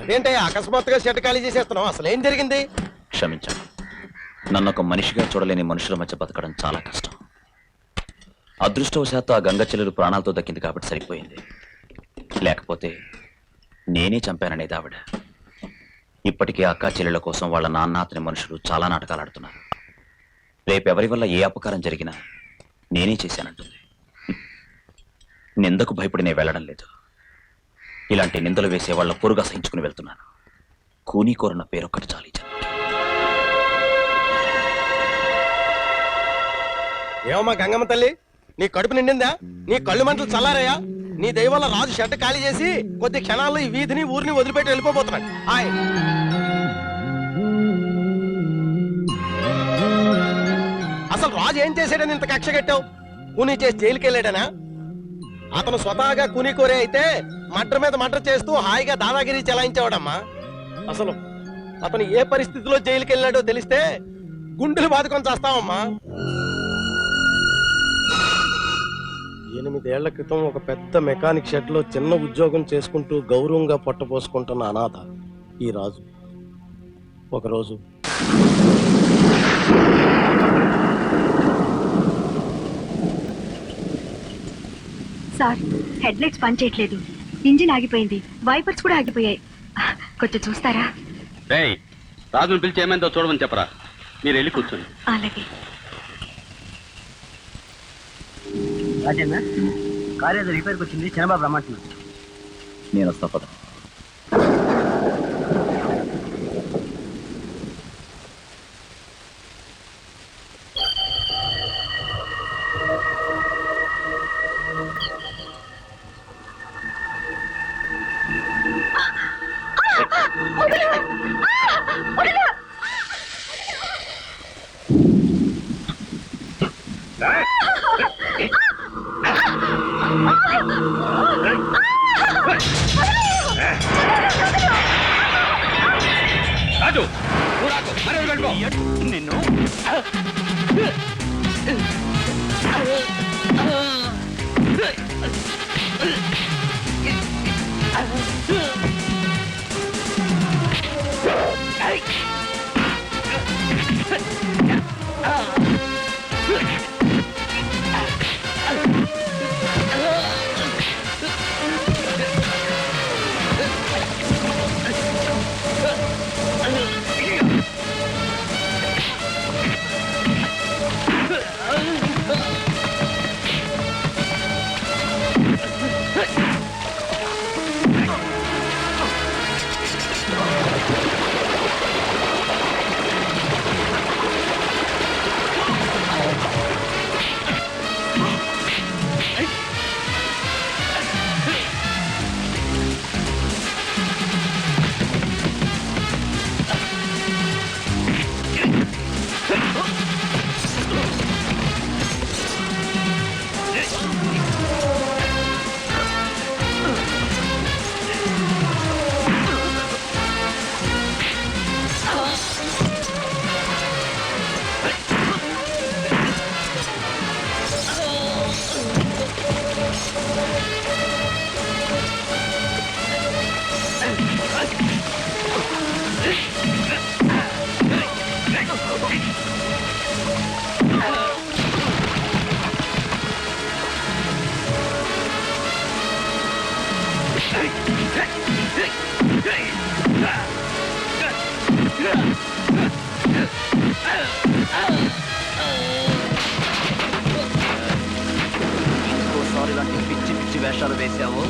అదేంటి అకస్మాత్తుగా షెడ్ ఖాళీ చేసేస్తున్నావు? అసలు ఏం జరిగింది? క్షమించండి, నన్ను ఒక మనిషిగా చూడలేని మనుషుల మధ్య బతకడం చాలా కష్టం. అదృష్టవశాత్తు ఆ గంగ చెల్లెలు ప్రాణాలతో దక్కింది కాబట్టి సరిపోయింది. లేకపోతే నేనే చంపాననేది ఆవిడ. ఇప్పటికే అక్కా చెల్లెల కోసం వాళ్ళ నాన్న అతని మనుషులు చాలా నాటకాలు ఆడుతున్నారు. రేపెవరి వల్ల ఏ అపకారం జరిగినా నేనే చేశానంటుంది. నిందకు భయపడి నేను వెళ్ళడం లేదు. ఇలాంటి నిందలు వేసే వాళ్ళ పొరుగు అసహించుకుని వెళ్తున్నాను. కూనీ కోరన్న పేరొక్కటి చాలు. ఏమమ్మా గంగమ్మ తల్లి, నీ కడుపు నిండిందా? నీ కళ్ళు మంటలు చల్లారయ్యా? నీ దయ వల్ల రాజు షెడ్ ఖాళీ చేసి కొద్ది క్షణాల్లో ఈ వీధిని ఊరిని వదిలిపెట్టి వెళ్ళిపోతున్నాడు. హాయ్. అసలు రాజు ఏం చేశాడని ఇంత కక్ష కట్టావు? కూనీ చేసి జైలుకి వెళ్ళాడనా? అతను స్వతహాగా కూనీ కోరే అయితే మటర్ మీద మటర్ చేస్తూ హాయిగా దాదాగిరి చెలాయించేవాడమ్మా. అసలు అతను ఏ పరిస్థితిలో జైలుకి వెళ్ళాడో తెలిస్తే గుండెలు బాదుకొని చేస్తావమ్మా. 8 ఏళ్ల క్రితం ఒక పెద్ద మెకానిక్ షెడ్ లో చిన్న ఉద్యోగం చేసుకుంటూ గౌరవంగా పొట్టపోసుకుంటున్న అనాథ ఈ రాజు ఒకరోజు సార్, హెడ్ లైట్స్ పనిచేయట్లేదు, ఇంజిన్ ఆగిపోయింది, వైపర్స్ కూడా ఆగిపోయాయి. కొంచెం చూస్తారా? రాజును పిలిచి ఏమైందో చూడమని చెప్పరా. మీరు వెళ్ళి కూర్చోండి. అలాగే. రాజన్న, కారు ఏదో రిపేర్కి వచ్చింది, చిన్నబాబు రమ్మంటున్నాను. నేను వస్తా పద. రాజు, నిన్ను ఇంకోసారి ఇలాంటి పిచ్చి పిచ్చి వేషాలు వేసావు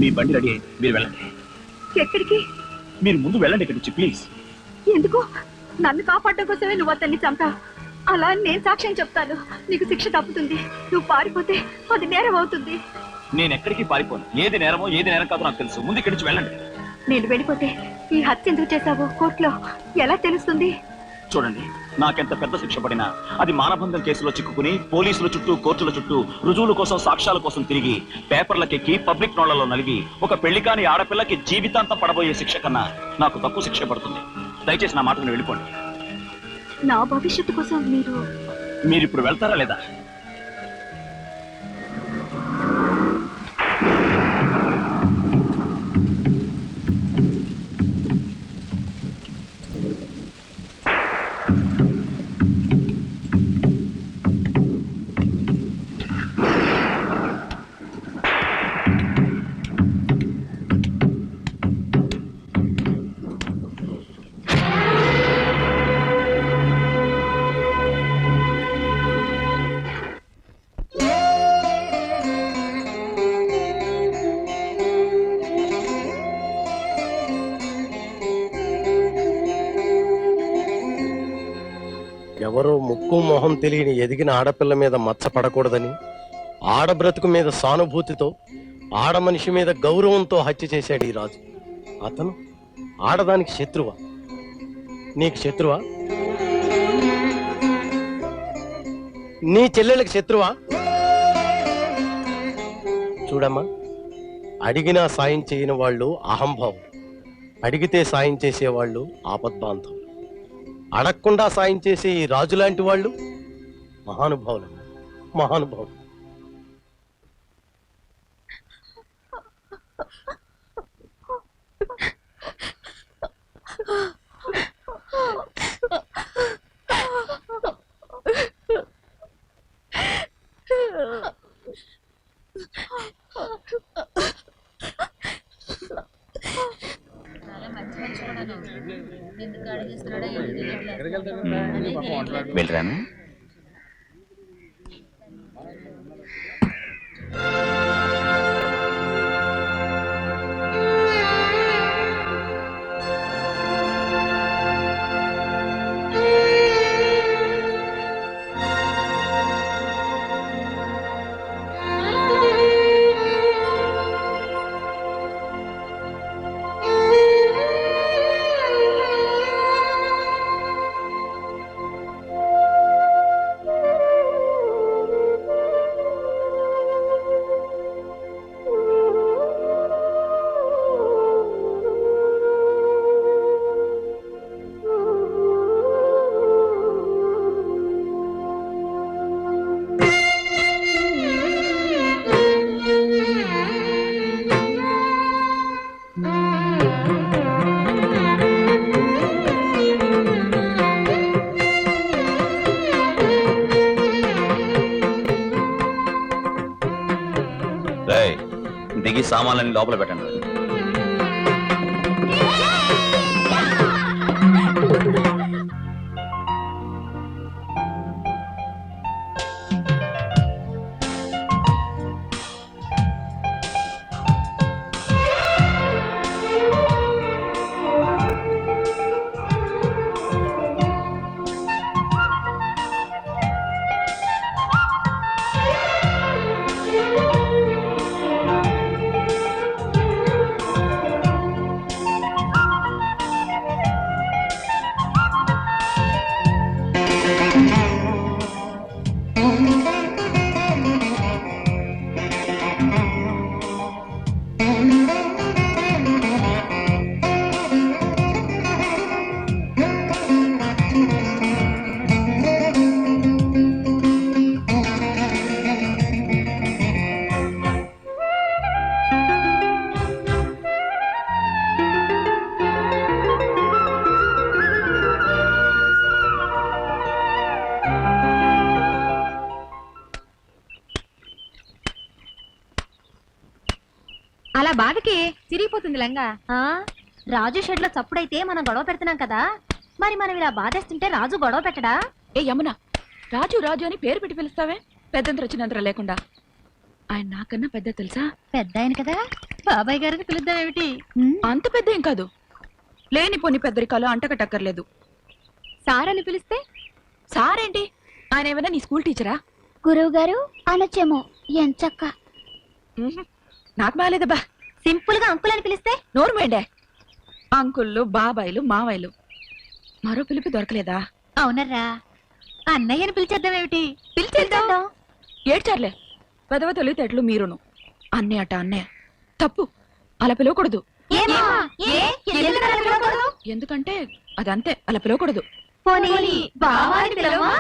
మీ బండి రెడీ అయింది, మీరు వెళ్ళండి. ఎక్కడికి? మీరు ముందు వెళ్ళండి ఇక్కడి నుంచి, ప్లీజ్. ఎందుకు? నన్ను కాపాడడం కోసమే నువ్వు అతన్ని చంపావు. అలా అని నేను సాక్ష్యం చెప్తాను, నీకు శిక్ష తప్పుతుంది. నువ్వు పారిపోతే అది నేరం అవుతుంది. నేను ఎక్కడికి పారిపోను. ఏది నేరమో ఏది నేరం కాదో నాకు తెలుసు. ముందు ఇక్కడి నుంచి వెళ్ళండి. నేను వెళ్ళిపోతే ఈ హత్య ఎందుకు చేశావో కోర్టులో ఎలా తెలుస్తుంది? చూడండి, నాకెంత పెద్ద శిక్ష పడినా అది మానభంగం కేసులో చిక్కుకుని పోలీసుల చుట్టూ కోర్టుల చుట్టూ రుజువుల కోసం సాక్ష్యాల కోసం తిరిగి పేపర్లకెక్కి పబ్లిక్ నోళ్లలో నలిగి ఒక పెళ్లి కాని ఆడపిల్లకి జీవితాంతం పడబోయే శిక్ష కన్నా నాకు తక్కువ శిక్ష పడుతుంది. దయచేసి నా మాటను వెళ్ళిపోండి. నా భవిష్యత్తు కోసం మీరు ఇప్పుడు వెళ్తారా లేదా? ఎవరో ముక్కు మొహం తెలియని ఎదిగిన ఆడపిల్ల మీద మచ్చ పడకూడదని, ఆడబ్రతుకు మీద సానుభూతితో, ఆడ మనిషి మీద గౌరవంతో హత్య చేశాడు ఈ రాజు. అతను ఆడదానికి శత్రువా? నీకు శత్రువా? నీ చెల్లెళ్ళకి శత్రువా? చూడమ్మా, అడిగినా సాయం చేయని వాళ్ళు అహంభావం, అడిగితే సాయం చేసేవాళ్ళు ఆపద్బాంధవులు, అడగకుండా సాయం చేసే ఈ రాజు లాంటి వాళ్ళు మహానుభావులు. మహానుభావులు. వెళ్ళరాను. దిగి సామాన్లని లోపల పెట్టండి. అలా బాధకి తిరిగిపోతుంది లంగా. రాజు షెడ్ లో చప్పుడైతే మనం గొడవ పెడుతున్నాం కదా, మరి మనం ఇలా బాధేస్తుంటే రాజు గొడవ పెట్టడా? ఏ యమున, రాజు రాజు అని పేరు పెట్టి పిలుస్తావే? పెద్దంత వచ్చినంత లేకుండా. ఆయన నాకన్నా పెద్ద తెలుసా? పెద్ద ఆయన కదా. బాబాయ్ గారిని పిలుద్దాం ఏమిటి అంత పెద్ద ఏం కాదు, లేని పొని పెద్దరికాలు అంటకట్టక్కర్లేదు. సార్ అని పిలిస్తే సారేంటి, ఆయన ఏమైనా నీ స్కూల్ టీచరా? గురువు గారు అనొచ్చేమో ఎంచక్క. నాకు బాగాలేదబ్బా. సింపుల్ గా అంకుల్ అని పిలిస్తే నోరు మేండే. అంకుళ్ళు, బాబాయిలు, మావయ్యలు, మరో పిలిపి దొరకలేదా? అవునర్రా, అన్నయ్యని పిలిచేద్దాం ఏమిటి? పిలిచేద్దాం. ఏడ్చారులే, పెదవ తెలివితేటలు మీరును. అన్నయ్య అట అన్నయ్య తప్పు, అలా పిలవకూడదు. ఎందుకంటే అదంతే, అలా పిలవకూడదు. పోనీ బావా అని పిలవమా?